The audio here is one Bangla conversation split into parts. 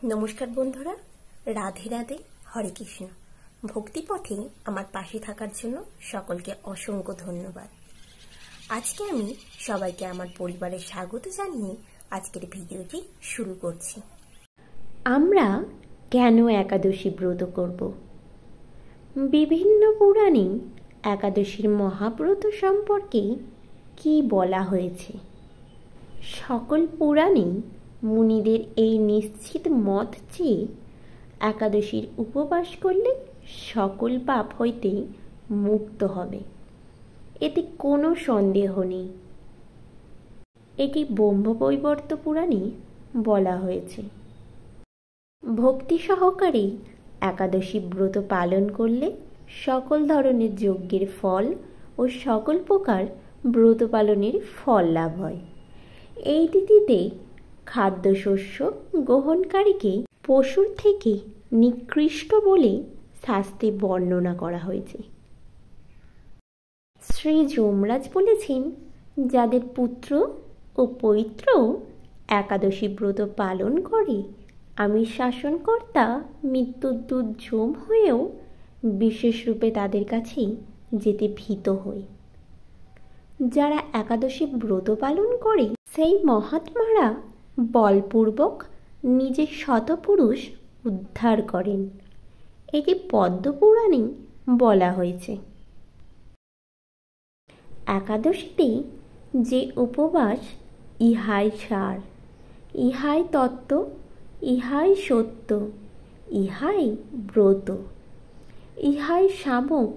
নমস্কার বন্ধুরা, রাধে রাধে, হরে কৃষ্ণ। ভক্তিপথে আমার পাশে থাকার জন্য সকলকে অসংখ্য ধন্যবাদ। আজকে আমি সবাইকে আমার পরিবারে স্বাগত জানিয়ে আজকের ভিডিওটি শুরু করছি। আমরা কেন একাদশী ব্রত করব? বিভিন্ন পুরাণে একাদশীর মহাব্রত সম্পর্কে কি বলা হয়েছে? সকল পুরাণে মুনিদের এই নিশ্চিত মত যে একাদশীর উপবাস করলে সকল পাপ হইতে মুক্ত হবে, এতে কোনো সন্দেহ নেই। এটি ব্রহ্মবৈবর্ত পুরাণে বলা হয়েছে। ভক্তি সহকারে একাদশী ব্রত পালন করলে সকল ধরনের যজ্ঞের ফল ও সকল প্রকার ব্রত পালনের ফল লাভ হয়। এই তিথিতে খাদ্যশস্য গ্রহণকারীকে পশুর থেকে নিকৃষ্ট বলে শাস্ত্রে বর্ণনা করা হয়েছে। শ্রী যমরাজ বলেছেন, যাদের পুত্র ও পৌত্র একাদশী ব্রত পালন করে, আমি শাসনকর্তা মৃত্যুদূত যম হয়েও বিশেষ রূপে তাদের কাছে যেতে ভীত হই। যারা একাদশী ব্রত পালন করে সেই মহাত্মারা বলপূর্বক নিজের শতপুরুষ উদ্ধার করেন। এটি পদ্মপুরাণে বলা হয়েছে। একাদশীতে যে উপবাস, ইহাই সার, ইহাই তত্ত্ব, ইহাই সত্য, ইহাই ব্রত, ইহাই শামক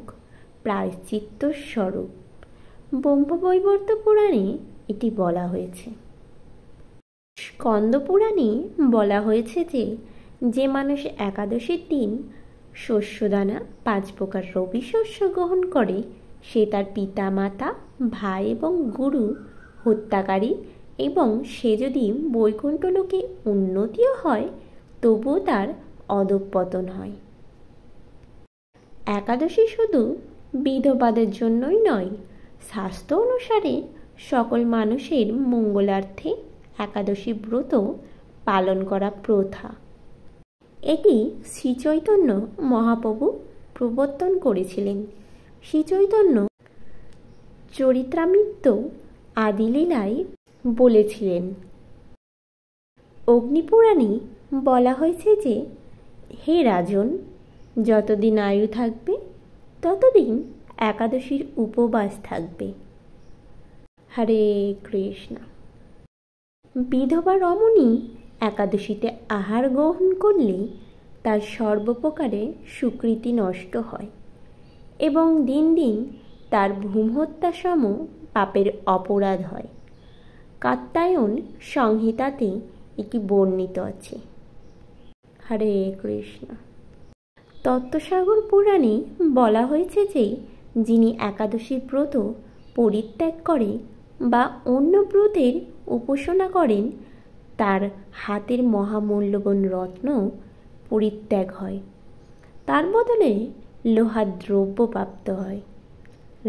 প্রায়শ্চিত্ত স্বরূপ। ব্রহ্মবৈবর্ত পুরাণে এটি বলা হয়েছে। স্কন্দ পুরাণে বলা হয়েছে যে যে মানুষ একাদশীর দিন শস্যদানা 5 প্রকার রবি শস্য গ্রহণ করে, সে তার পিতা মাতা, ভাই এবং গুরু হত্যাকারী, এবং সে যদি বৈকুণ্ঠ লোকে উন্নতিও হয় তবুও তার অধঃপতন হয়। একাদশী শুধু বিধবাদের জন্যই নয়, শাস্ত্র অনুসারে সকল মানুষের মঙ্গলার্থে একাদশী ব্রত পালন করা প্রথা। এটি শ্রীচৈতন্য মহাপ্রভু প্রবর্তন করেছিলেন। শ্রীচৈতন্য চরিতামৃত আদিলীলায় বলেছিলেন। অগ্নিপুরাণে বলা হয়েছে যে, হে রাজন, যতদিন আয়ু থাকবে ততদিন একাদশীর উপবাস থাকবে। হরে কৃষ্ণ। বিধবা রমণী একাদশীতে আহার গ্রহণ করলে তার সর্বপ্রকারে সুকৃতি নষ্ট হয় এবং দিন দিন তার ভূমহত্যা সম পাপের অপরাধ হয়। কাত্যায়ন সংহিতাতে এটি বর্ণিত আছে। হরে কৃষ্ণ। তত্ত্বসাগর পুরাণে বলা হয়েছে যে, যিনি একাদশীর ব্রত পরিত্যাগ করে বা অন্য ব্রতের উপাসনা করেন, তার হাতের মহামূল্যবান রত্ন পরিত্যাগ হয়, তার বদলে লোহার দ্রব্য প্রাপ্ত হয়।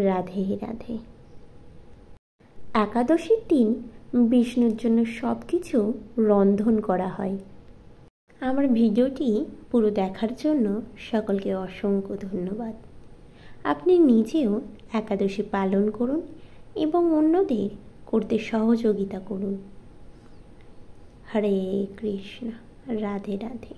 রাধে রাধে। একাদশীর দিন বিষ্ণুর জন্য সব কিছু রন্ধন করা হয়। আমার ভিডিওটি পুরো দেখার জন্য সকলকে অসংখ্য ধন্যবাদ। আপনি নিজেও একাদশী পালন করুন এবং অন্যদের করতে সহযোগিতা করুন। হরে কৃষ্ণ। রাধে রাধে।